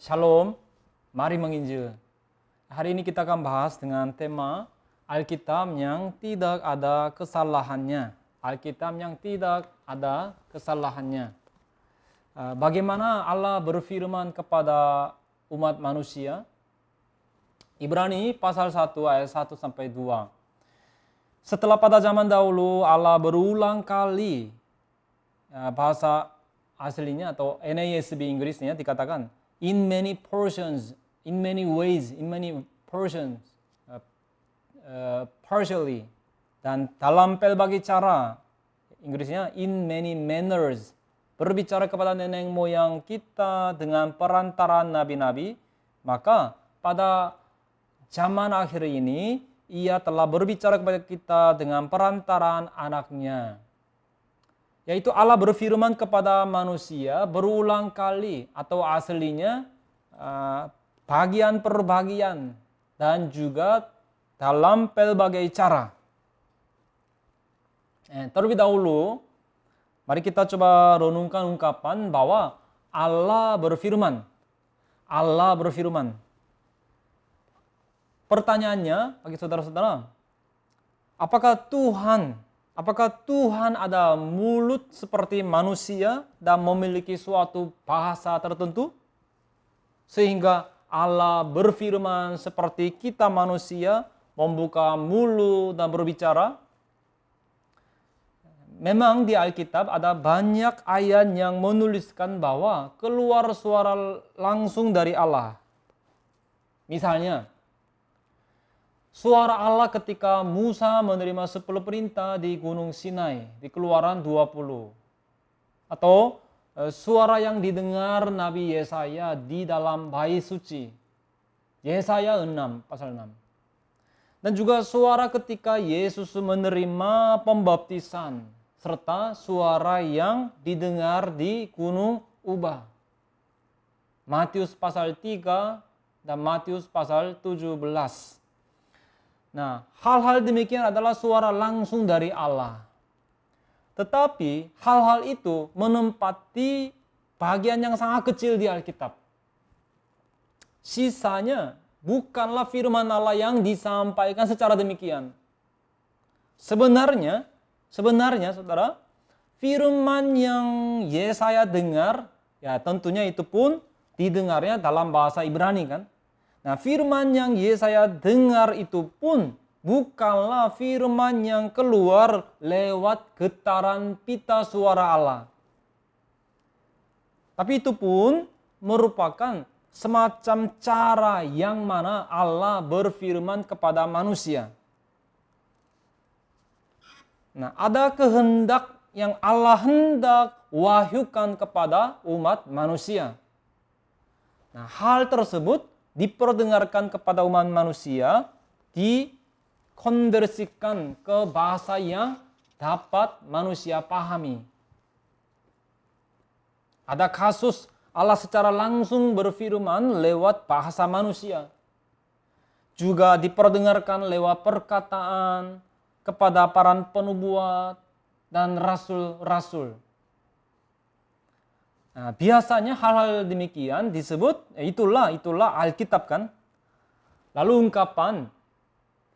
Shalom, mari menginjil. Hari ini kita akan bahas dengan tema Alkitab yang tidak ada kesalahannya. Alkitab yang tidak ada kesalahannya. Bagaimana Allah berfirman kepada umat manusia? Ibrani pasal 1 ayat 1 sampai 2. Setelah pada zaman dahulu Allah berulang kali, bahasa aslinya atau NASB Inggrisnya dikatakan in many portions, in many ways, in many portions, partially, dan dalam pelbagai cara, Inggrisnya in many manners, berbicara kepada nenek moyang kita dengan perantaraan nabi-nabi, maka pada zaman akhir ini ia telah berbicara kepada kita dengan perantaraan anaknya. Yaitu Allah berfirman kepada manusia berulang kali atau aslinya bagian per bagian dan juga dalam pelbagai cara. Terlebih dahulu, mari kita coba renungkan ungkapan bahwa Allah berfirman. Allah berfirman. Pertanyaannya bagi saudara-saudara, apakah Tuhan ada mulut seperti manusia dan memiliki suatu bahasa tertentu? Sehingga Allah berfirman seperti kita manusia, membuka mulut dan berbicara? Memang di Alkitab ada banyak ayat yang menuliskan bahwa keluar suara langsung dari Allah. Misalnya, suara Allah ketika Musa menerima 10 perintah di Gunung Sinai, di Keluaran 20. Atau suara yang didengar Nabi Yesaya di dalam bait suci, Yesaya 6, pasal 6. Dan juga suara ketika Yesus menerima pembaptisan, serta suara yang didengar di Gunung Ubah, Matius pasal 3 dan Matius pasal 17. Nah, hal-hal demikian adalah suara langsung dari Allah. Tetapi hal-hal itu menempati bagian yang sangat kecil di Alkitab. Sisanya bukanlah firman Allah yang disampaikan secara demikian. Sebenarnya saudara, firman yang Yesaya dengar, ya tentunya itu pun didengarnya dalam bahasa Ibrani kan. Nah, firman yang Yesaya dengar itu pun bukanlah firman yang keluar lewat getaran pita suara Allah. Tapi itu pun merupakan semacam cara yang mana Allah berfirman kepada manusia. Nah, ada kehendak yang Allah hendak wahyukan kepada umat manusia. Nah, hal tersebut diperdengarkan kepada umat manusia, dikonversikan ke bahasa yang dapat manusia pahami. Ada kasus Allah secara langsung berfirman lewat bahasa manusia. Juga diperdengarkan lewat perkataan kepada para penubuat dan rasul-rasul. Nah, biasanya hal-hal demikian disebut, itulah Alkitab kan. Lalu ungkapan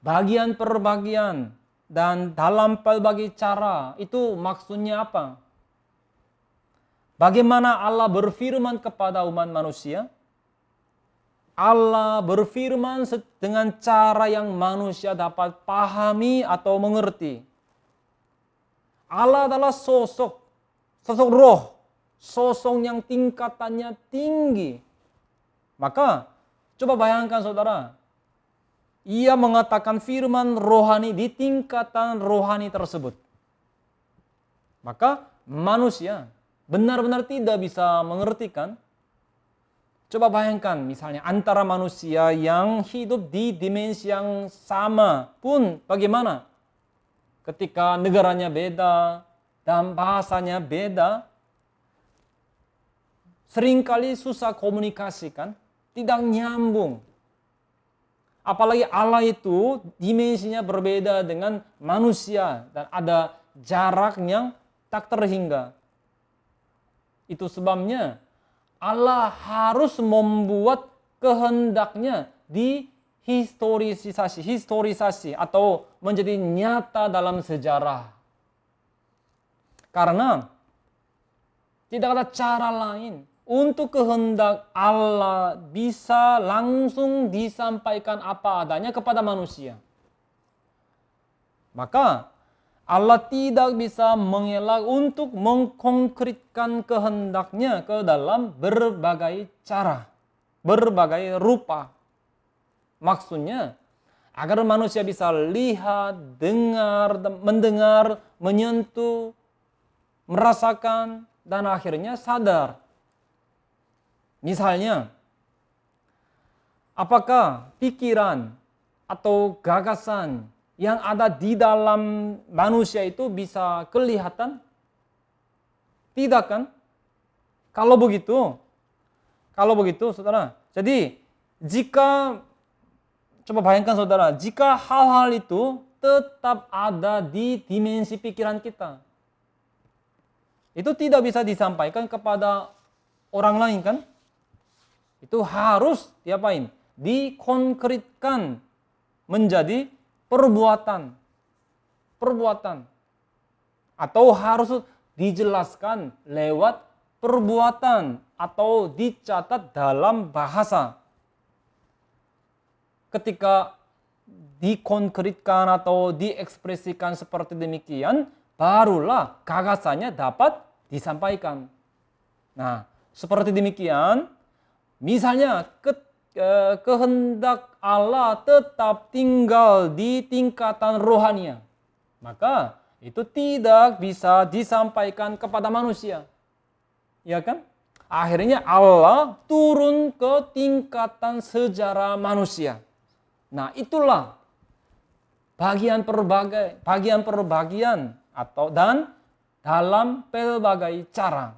bagian per bagian dan dalam pelbagai cara, itu maksudnya apa? Bagaimana Allah berfirman kepada umat manusia? Allah berfirman dengan cara yang manusia dapat pahami atau mengerti. Allah adalah sosok roh, sosok yang tingkatannya tinggi. Maka coba bayangkan saudara, ia mengatakan firman rohani di tingkatan rohani tersebut. Maka manusia benar-benar tidak bisa mengerti kan? Coba bayangkan misalnya antara manusia yang hidup di dimensi yang sama pun bagaimana? Ketika negaranya beda dan bahasanya beda, seringkali susah komunikasi kan? Tidak nyambung. Apalagi Allah itu dimensinya berbeda dengan manusia dan ada jarak yang tak terhingga. Itu sebabnya Allah harus membuat kehendaknya historisasi atau menjadi nyata dalam sejarah. Karena tidak ada cara lain untuk kehendak Allah bisa langsung disampaikan apa adanya kepada manusia. Maka Allah tidak bisa mengelak untuk mengkonkretkan kehendaknya ke dalam berbagai cara, berbagai rupa. Maksudnya, agar manusia bisa lihat, dengar, mendengar, menyentuh, merasakan, dan akhirnya sadar. Misalnya, apakah pikiran atau gagasan yang ada di dalam manusia itu bisa kelihatan? Tidak kan? Kalau begitu, saudara. Jadi, coba bayangkan saudara, jika hal-hal itu tetap ada di dimensi pikiran kita, itu tidak bisa disampaikan kepada orang lain kan? Itu harus diapain? Dikonkretkan menjadi perbuatan. Atau harus dijelaskan lewat perbuatan atau dicatat dalam bahasa. Ketika dikonkretkan atau diekspresikan seperti demikian, barulah gagasannya dapat disampaikan. Nah, seperti demikian, misalnya kehendak Allah tetap tinggal di tingkatan rohania, maka itu tidak bisa disampaikan kepada manusia. Ya kan? Akhirnya Allah turun ke tingkatan sejarah manusia. Nah, itulah bagian perbagian atau dan dalam pelbagai cara.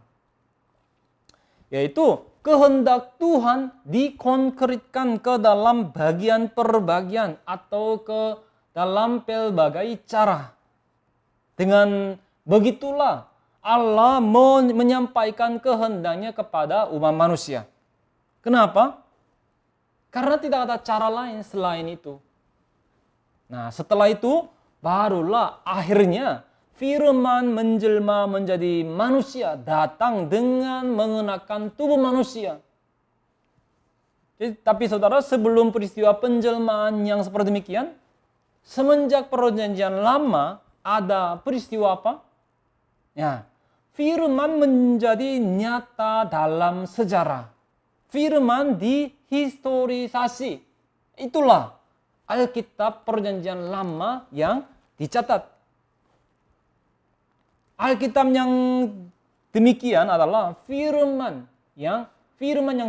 Yaitu kehendak Tuhan dikonkretkan ke dalam bagian perbagian atau ke dalam pelbagai cara. Dengan begitulah Allah menyampaikan kehendaknya kepada umat manusia. Kenapa? Karena tidak ada cara lain selain itu. Nah, setelah itu barulah akhirnya firman menjelma menjadi manusia, datang dengan mengenakan tubuh manusia. Jadi, tapi saudara, sebelum peristiwa penjelmaan yang seperti demikian, semenjak perjanjian lama ada peristiwa apa? Ya, firman menjadi nyata dalam sejarah. Firman dihistorisasi. Itulah Alkitab perjanjian lama yang dicatat. Alkitab yang demikian adalah firman yang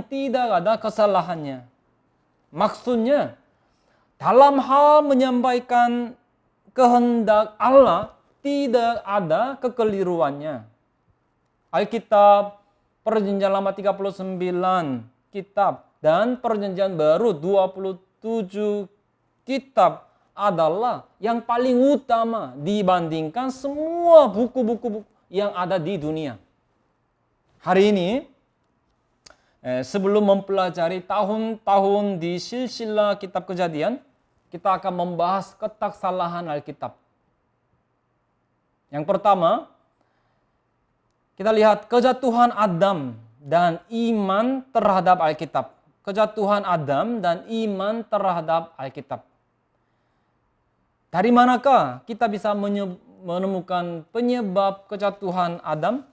tidak ada kesalahannya. Maksudnya, dalam hal menyampaikan kehendak Allah tidak ada kekeliruannya. Alkitab perjanjian lama 39 kitab dan perjanjian baru 27 kitab adalah yang paling utama dibandingkan semua buku-buku yang ada di dunia. Hari ini, sebelum mempelajari tahun-tahun di silsilah kitab Kejadian, kita akan membahas ketaksalahan Alkitab. Yang pertama, kita lihat kejatuhan Adam dan iman terhadap Alkitab. Kejatuhan Adam dan iman terhadap Alkitab. Dari manakah kita bisa menemukan penyebab kejatuhan Adam?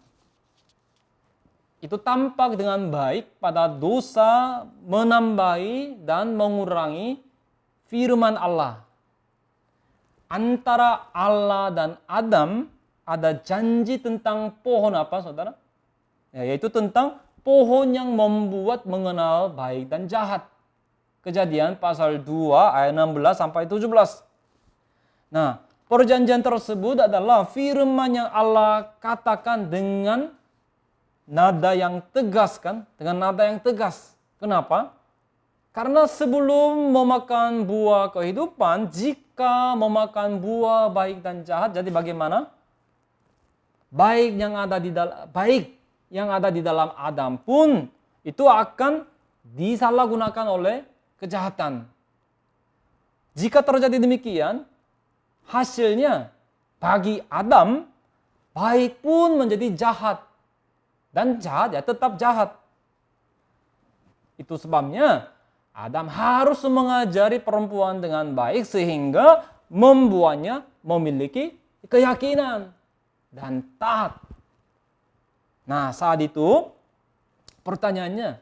Itu tampak dengan baik pada dosa menambahi dan mengurangi firman Allah. Antara Allah dan Adam ada janji tentang pohon apa, saudara? Yaitu tentang pohon yang membuat mengenal baik dan jahat. Kejadian pasal 2 ayat 16 sampai 17. Nah, perjanjian tersebut adalah firman yang Allah katakan dengan nada yang tegas kan? Dengan nada yang tegas. Kenapa? Karena sebelum memakan buah kehidupan, jika memakan buah baik dan jahat, jadi bagaimana? Baik yang ada di dalam Adam pun itu akan disalahgunakan oleh kejahatan. Jika terjadi demikian, hasilnya bagi Adam, baik pun menjadi jahat. Dan jahat ya tetap jahat. Itu sebabnya Adam harus mengajari perempuan dengan baik sehingga membuatnya memiliki keyakinan dan taat. Nah, saat itu pertanyaannya,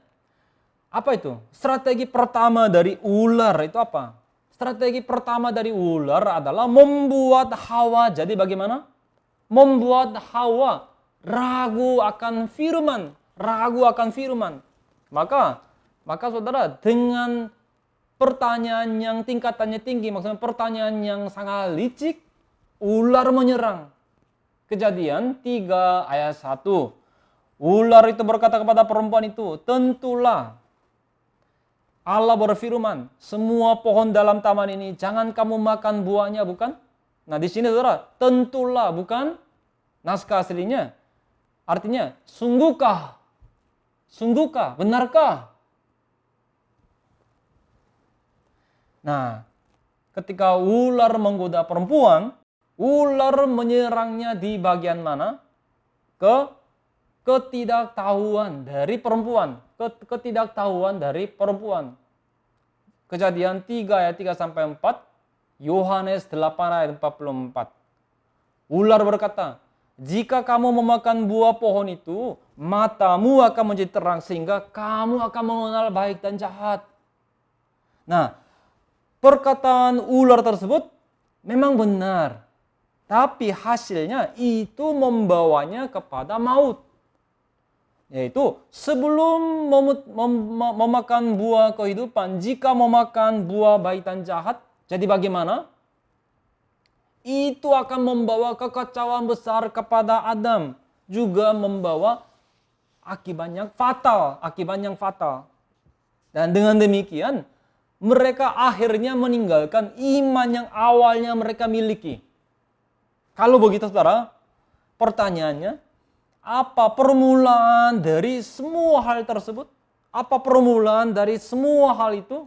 apa itu? Strategi pertama dari ular itu apa? Strategi pertama dari ular adalah membuat Hawa jadi bagaimana? Membuat Hawa ragu akan firman, ragu akan firman. Maka saudara, dengan pertanyaan yang tingkatannya tinggi, maksudnya pertanyaan yang sangat licik, ular menyerang. Kejadian 3 ayat 1. Ular itu berkata kepada perempuan itu, tentulah Allah berfirman, semua pohon dalam taman ini jangan kamu makan buahnya, bukan? Nah, di sini saudara, tentulah, bukan naskah aslinya. Artinya, sungguhkah? Sungguhkah? Benarkah? Nah, ketika ular menggoda perempuan, ular menyerangnya di bagian mana? Ketidaktahuan dari perempuan. Ketidaktahuan dari perempuan. Kejadian 3 ayat 3 sampai 4, Yohanes 8 ayat 44. Ular berkata, jika kamu memakan buah pohon itu, matamu akan menjadi terang sehingga kamu akan mengenal baik dan jahat. Nah, perkataan ular tersebut memang benar. Tapi hasilnya itu membawanya kepada maut. Yaitu sebelum memakan buah kehidupan, jika memakan buah baik dan jahat, jadi bagaimana? Itu akan membawa kekacauan besar kepada Adam. Juga membawa akibat yang fatal. Dan dengan demikian, mereka akhirnya meninggalkan iman yang awalnya mereka miliki. Kalau begitu saudara, pertanyaannya, apa permulaan dari semua hal tersebut? Apa permulaan dari semua hal itu?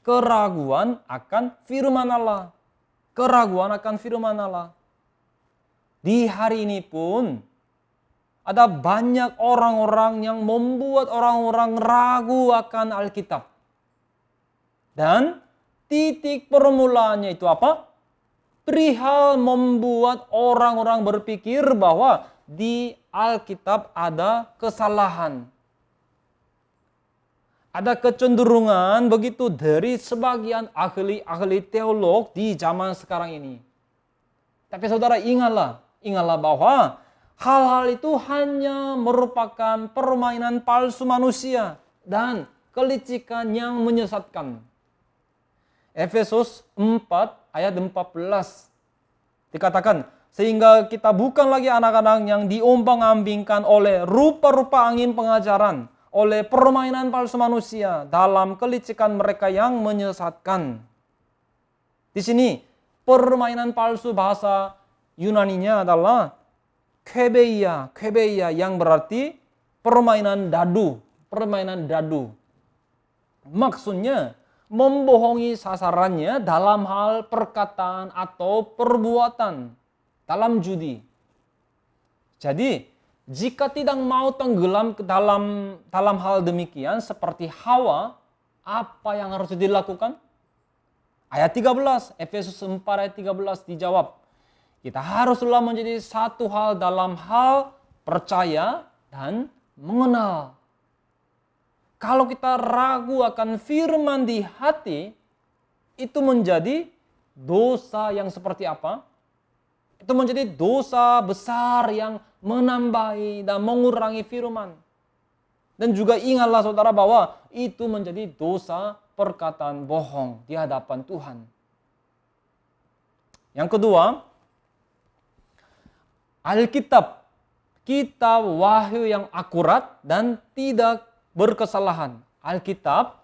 Keraguan akan firman Allah. Keraguan akan firman Allah. Di hari ini pun, ada banyak orang-orang yang membuat orang-orang ragu akan Alkitab. Dan titik permulaannya itu apa? Perihal membuat orang-orang berpikir bahwa di Alkitab ada kesalahan. Ada kecenderungan begitu dari sebagian ahli teolog di zaman sekarang ini. Tapi saudara ingatlah bahwa hal-hal itu hanya merupakan permainan palsu manusia dan kelicikan yang menyesatkan. Efesus 4 ayat 14 dikatakan, sehingga kita bukan lagi anak-anak yang diombang-ambingkan oleh rupa-rupa angin pengajaran, oleh permainan palsu manusia dalam kelicikan mereka yang menyesatkan. Di sini permainan palsu bahasa Yunaninya adalah kebeia yang berarti permainan dadu. Maksudnya membohongi sasarannya dalam hal perkataan atau perbuatan, dalam judi. Jadi, jika tidak mau tenggelam ke dalam hal demikian seperti Hawa, apa yang harus dilakukan? Ayat 13, Efesus 4 ayat 13 dijawab. Kita haruslah menjadi satu hal dalam hal percaya dan mengenal. Kalau kita ragu akan firman di hati, itu menjadi dosa yang seperti apa? Itu menjadi dosa besar yang menambahi dan mengurangi firman. Dan juga ingatlah saudara bahwa itu menjadi dosa perkataan bohong di hadapan Tuhan. Yang kedua, Alkitab, kitab wahyu yang akurat dan tidak berkesalahan. Alkitab,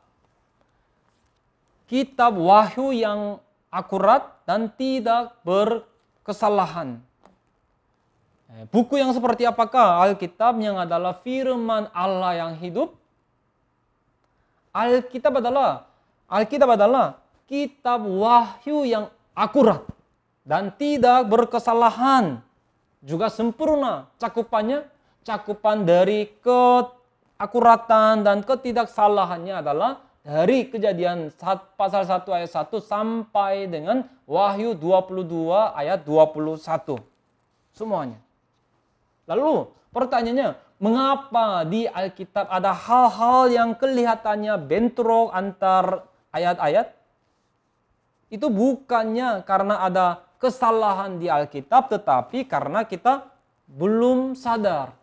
kitab wahyu yang akurat dan tidak berkesalahan. Buku yang seperti apakah Alkitab yang adalah firman Allah yang hidup? Alkitab adalah kitab wahyu yang akurat dan tidak berkesalahan, juga sempurna cakupannya. Cakupan dari keakuratan dan ketidaksalahannya adalah dari Kejadian pasal 1 ayat 1 sampai dengan Wahyu 22 ayat 21. Semuanya. Lalu pertanyaannya, mengapa di Alkitab ada hal-hal yang kelihatannya bentrok antar ayat-ayat? Itu bukannya karena ada kesalahan di Alkitab, tetapi karena kita belum sadar.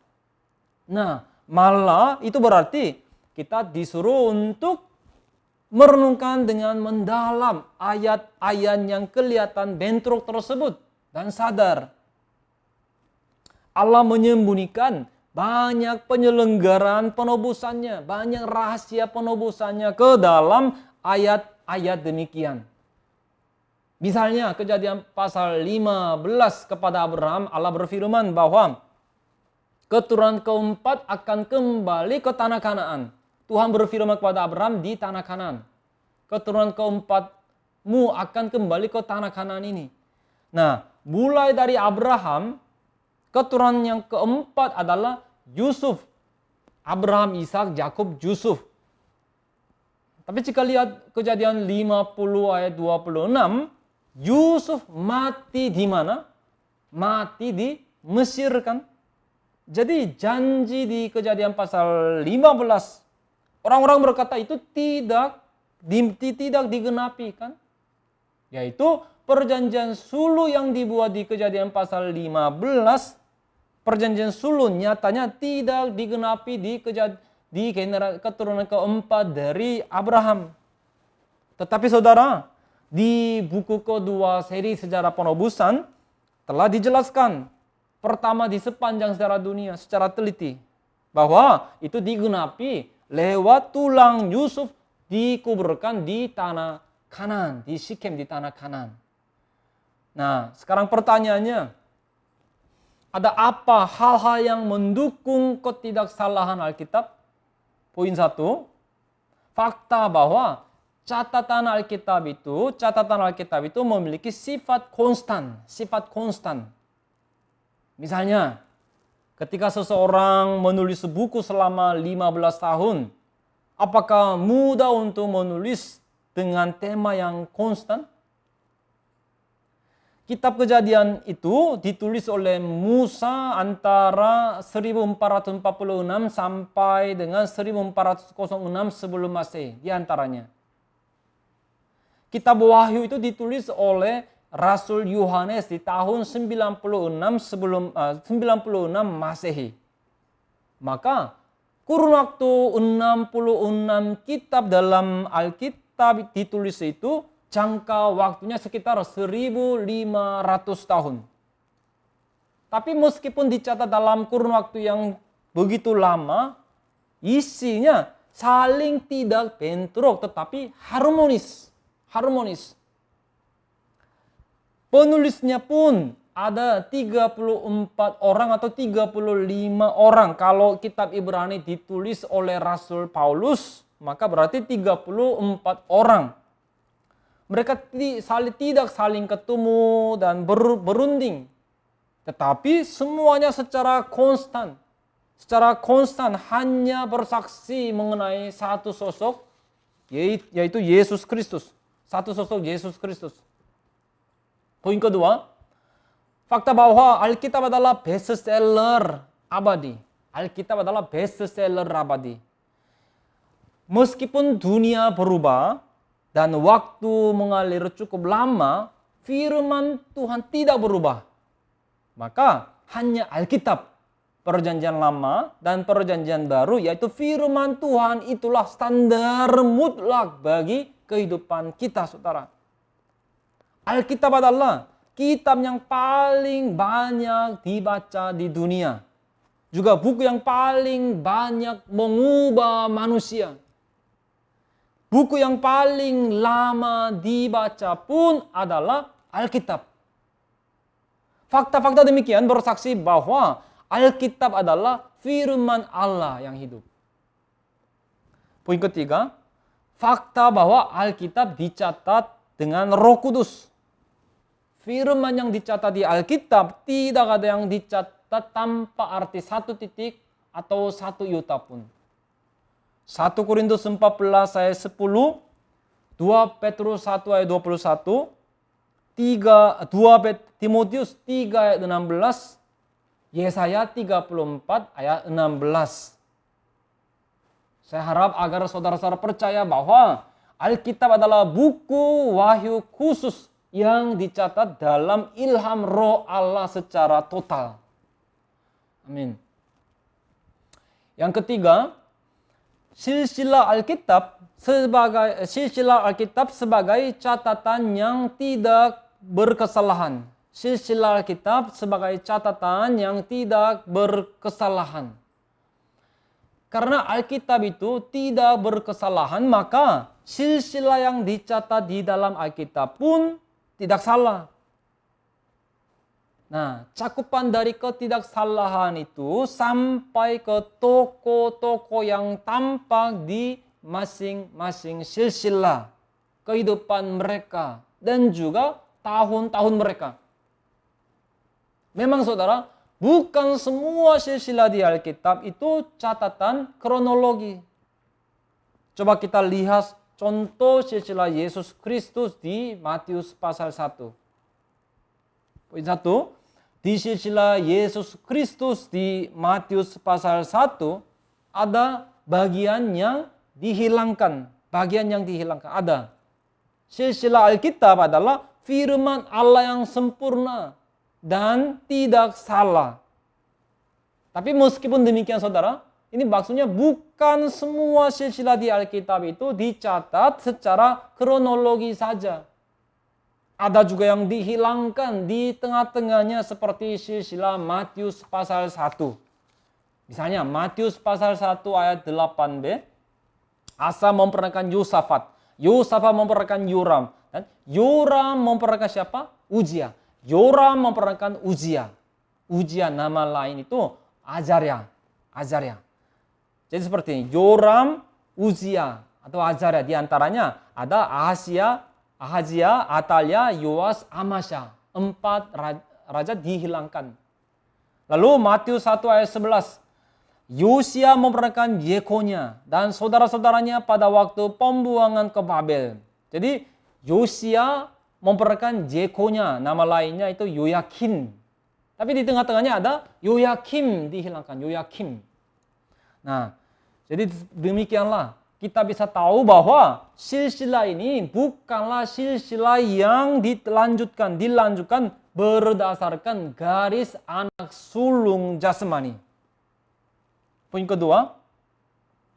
Nah, malah itu berarti kita disuruh untuk merenungkan dengan mendalam ayat-ayat yang kelihatan bentrok tersebut dan sadar. Allah menyembunyikan banyak penyelenggaraan penebusannya, banyak rahasia penebusannya ke dalam ayat-ayat demikian. Misalnya Kejadian pasal 15 kepada Abraham, Allah berfirman bahwa keturunan keempat akan kembali ke tanah Kanaan. Tuhan berfirman kepada Abraham di tanah Kanaan. Keturunan keempatmu akan kembali ke tanah Kanaan ini. Nah, mulai dari Abraham, keturunan yang keempat adalah Yusuf. Abraham, Ishak, Yakub, Yusuf. Tapi jika lihat Kejadian 50 ayat 26, Yusuf mati di mana? Mati di Mesir kan? Jadi janji di Kejadian pasal 15, orang-orang berkata itu tidak digenapi kan? Yaitu perjanjian sulu yang dibuat di Kejadian pasal 15, perjanjian sulu nyatanya tidak digenapi di keturunan keempat dari Abraham. Tetapi saudara, di buku kedua seri sejarah penebusan telah dijelaskan, pertama di sepanjang sejarah dunia secara teliti, bahwa itu digenapi lewat tulang Yusuf dikuburkan di tanah Kanaan, di Sikem di tanah Kanaan. Nah, sekarang pertanyaannya, ada apa hal-hal yang mendukung ketidaksalahan Alkitab? Poin 1, fakta bahwa catatan Alkitab itu memiliki sifat konstan. Misalnya, ketika seseorang menulis buku selama 15 tahun, apakah mudah untuk menulis dengan tema yang konstan? Kitab Kejadian itu ditulis oleh Musa antara 1446 sampai dengan 1406 sebelum Masehi di antaranya. Kitab Wahyu itu ditulis oleh Rasul Yohanes di tahun 96 Masehi. Maka kurun waktu 66 kitab dalam Alkitab ditulis itu jangka waktunya sekitar 1500 tahun. Tapi meskipun dicatat dalam kurun waktu yang begitu lama, isinya saling tidak bentrok tetapi harmonis. Penulisnya pun ada 34 orang atau 35 orang. Kalau kitab Ibrani ditulis oleh Rasul Paulus, maka berarti 34 orang. Mereka tidak saling ketemu dan berunding. Tetapi semuanya secara konstan hanya bersaksi mengenai satu sosok, yaitu Yesus Kristus. Satu sosok Yesus Kristus. Poin kedua, fakta bahwa Alkitab adalah bestseller abadi. Meskipun dunia berubah dan waktu mengalir cukup lama, firman Tuhan tidak berubah. Maka hanya Alkitab, Perjanjian Lama dan Perjanjian Baru, yaitu firman Tuhan itulah standar mutlak bagi kehidupan kita, saudara. Alkitab adalah kitab yang paling banyak dibaca di dunia. Juga buku yang paling banyak mengubah manusia. Buku yang paling lama dibaca pun adalah Alkitab. Fakta-fakta demikian bersaksi bahwa Alkitab adalah firman Allah yang hidup. Poin ketiga, fakta bahwa Alkitab dicatat dengan Roh Kudus. Firman yang dicatat di Alkitab tidak ada yang dicatat tanpa arti satu titik atau satu iota pun. 1 Korintus 14 ayat 10, 2 Petrus 1 ayat 21, 2 Timotius 3 ayat 16, Yesaya 34 ayat 16. Saya harap agar saudara-saudara percaya bahwa Alkitab adalah buku wahyu khusus yang dicatat dalam ilham Roh Allah secara total. Amin. Yang ketiga, silsilah Alkitab sebagai catatan yang tidak berkesalahan. Silsilah Alkitab sebagai catatan yang tidak berkesalahan. Karena Alkitab itu tidak berkesalahan, maka silsilah yang dicatat di dalam Alkitab pun tidak salah. Nah, cakupan dari ketidaksalahan itu sampai ke toko-toko yang tampak di masing-masing silsilah kehidupan mereka dan juga tahun-tahun mereka. Memang saudara, bukan semua silsilah di Alkitab itu catatan kronologi. Coba kita lihat contoh silsilah Yesus Kristus di Matius pasal 1. Poin 1, di silsilah Yesus Kristus di Matius pasal 1 ada bagian yang dihilangkan. Ada. Silsilah Alkitab adalah firman Allah yang sempurna dan tidak salah. Tapi meskipun demikian saudara, ini maksudnya bukan semua silsilah di Alkitab itu dicatat secara kronologi saja. Ada juga yang dihilangkan di tengah-tengahnya seperti silsilah Matius pasal 1. Misalnya Matius pasal 1 ayat 8b, Asa memperanakan Yosafat. Yosafat memperanakan Yoram. Dan Yoram memperanakan siapa? Uzia. Yoram memperanakan Uzia. Uzia nama lain itu Azaria. Jadi seperti ini. Yoram, Uzia atau Azaria. Di antaranya ada Ahazia, Atalia, Yoas, Amasya. 4 raja dihilangkan. Lalu Matius 1 ayat 11. Yosia memperanakan Yekonia dan saudara-saudaranya pada waktu pembuangan ke Babel. Jadi Yosia memperanakan Yekonia, nama lainnya itu Yoyakim. Tapi di tengah-tengahnya ada Yoyakim dihilangkan, Yoyakim. Nah, jadi demikianlah kita bisa tahu bahwa silsilah ini bukanlah silsilah yang dilanjutkan berdasarkan garis anak sulung jasmani. Poin kedua,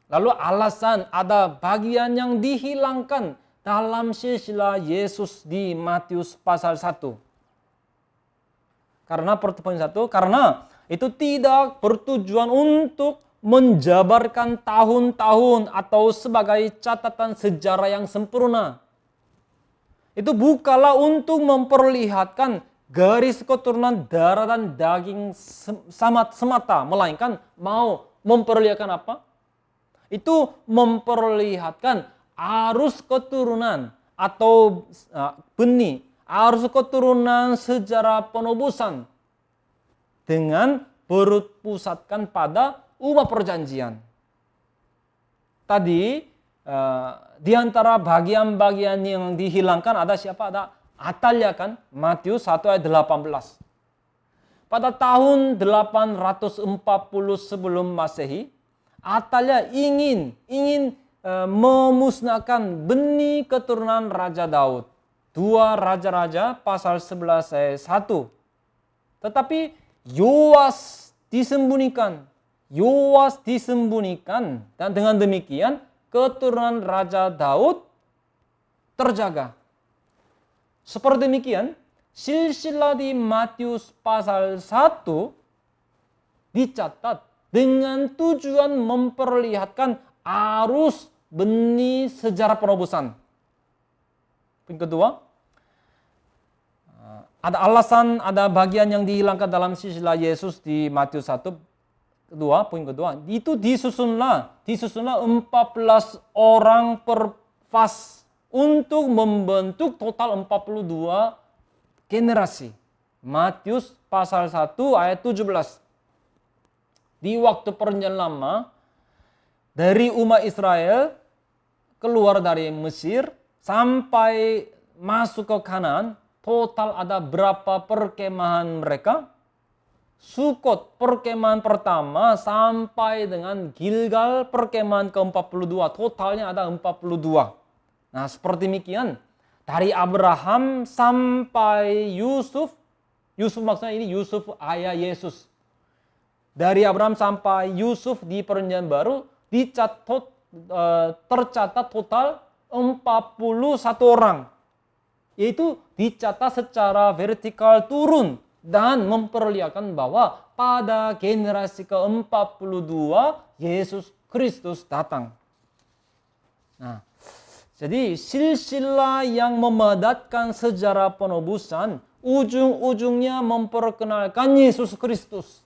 lalu alasan ada bagian yang dihilangkan dalam silsilah Yesus di Matius pasal 1. Karena poin 1, karena itu tidak bertujuan untuk menjabarkan tahun-tahun atau sebagai catatan sejarah yang sempurna. Itu bukanlah untuk memperlihatkan garis keturunan darah dan daging semata, melainkan mau memperlihatkan apa? Itu memperlihatkan arus keturunan atau benih, arus keturunan sejarah penebusan dengan berpusatkan pada umat perjanjian. Tadi di antara bagian-bagian yang dihilangkan ada siapa? Ada Atalia kan? Matius 1 ayat 18. Pada tahun 840 sebelum Masehi, Atalia ingin memusnahkan benih keturunan Raja Daud. 2 Raja-Raja pasal 11 ayat 1. Tetapi Yoas disembunyikan dan dengan demikian keturunan Raja Daud terjaga. Seperti demikian, silsilah di Matius pasal 1 dicatat dengan tujuan memperlihatkan arus benih sejarah penebusan. Yang kedua, Ada alasan, ada bagian yang dihilangkan dalam silsilah Yesus di Matius 1, poin kedua, itu disusunlah 14 orang per fas untuk membentuk total 42 generasi. Matius pasal 1 ayat 17. Di waktu perjanjian lama, dari umat Israel keluar dari Mesir sampai masuk ke Kanaan, total ada berapa perkemahan mereka? Sukot perkemahan pertama sampai dengan Gilgal perkemahan ke-42. Totalnya ada 42. Nah, seperti demikian. Dari Abraham sampai Yusuf maksudnya ini Yusuf ayah Yesus. Dari Abraham sampai Yusuf di Perjanjian Baru tercatat total 41 orang. Yaitu dicatat secara vertikal turun dan memperlihatkan bahwa pada generasi ke-42 Yesus Kristus datang. Nah, jadi silsilah yang memadatkan sejarah penebusan ujung-ujungnya memperkenalkan Yesus Kristus.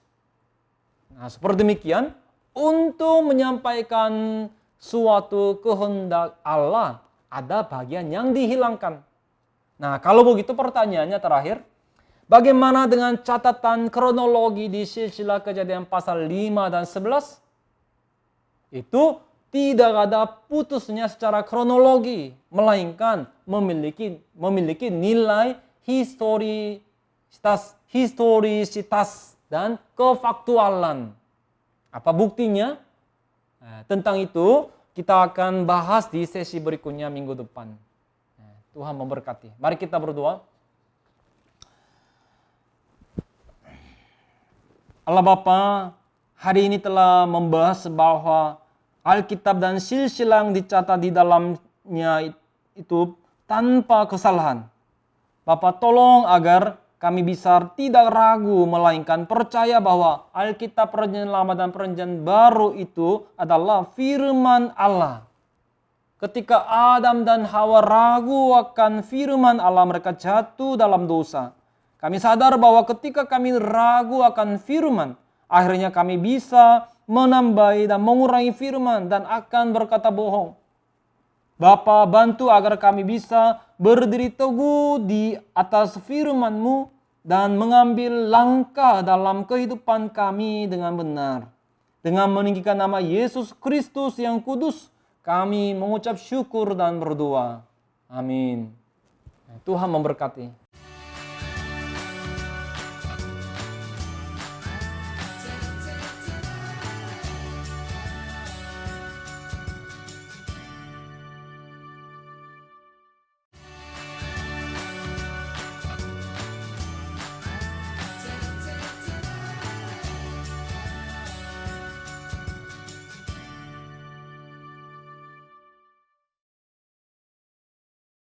Nah, seperti demikian, untuk menyampaikan suatu kehendak Allah, ada bagian yang dihilangkan. Nah, kalau begitu pertanyaannya terakhir, bagaimana dengan catatan kronologi di silsilah Kejadian pasal 5 dan 11? Itu tidak ada putusnya secara kronologi, melainkan memiliki nilai historisitas dan kefaktualan. Apa buktinya? Tentang itu kita akan bahas di sesi berikutnya minggu depan. Tuhan memberkati. Mari kita berdoa. Allah Bapa, hari ini telah membahas bahwa Alkitab dan silsilah yang dicatat di dalamnya itu tanpa kesalahan. Bapa, tolong agar kami bisa tidak ragu, melainkan percaya bahwa Alkitab Perjanjian Lama dan Perjanjian Baru itu adalah firman Allah. Ketika Adam dan Hawa ragu akan firman Allah, mereka jatuh dalam dosa. Kami sadar bahwa ketika kami ragu akan firman, akhirnya kami bisa menambahi dan mengurangi firman dan akan berkata bohong. Bapa, bantu agar kami bisa berdiri teguh di atas firman-Mu dan mengambil langkah dalam kehidupan kami dengan benar. Dengan meninggikan nama Yesus Kristus yang kudus, kami mengucap syukur dan berdoa. Amin. Tuhan memberkati.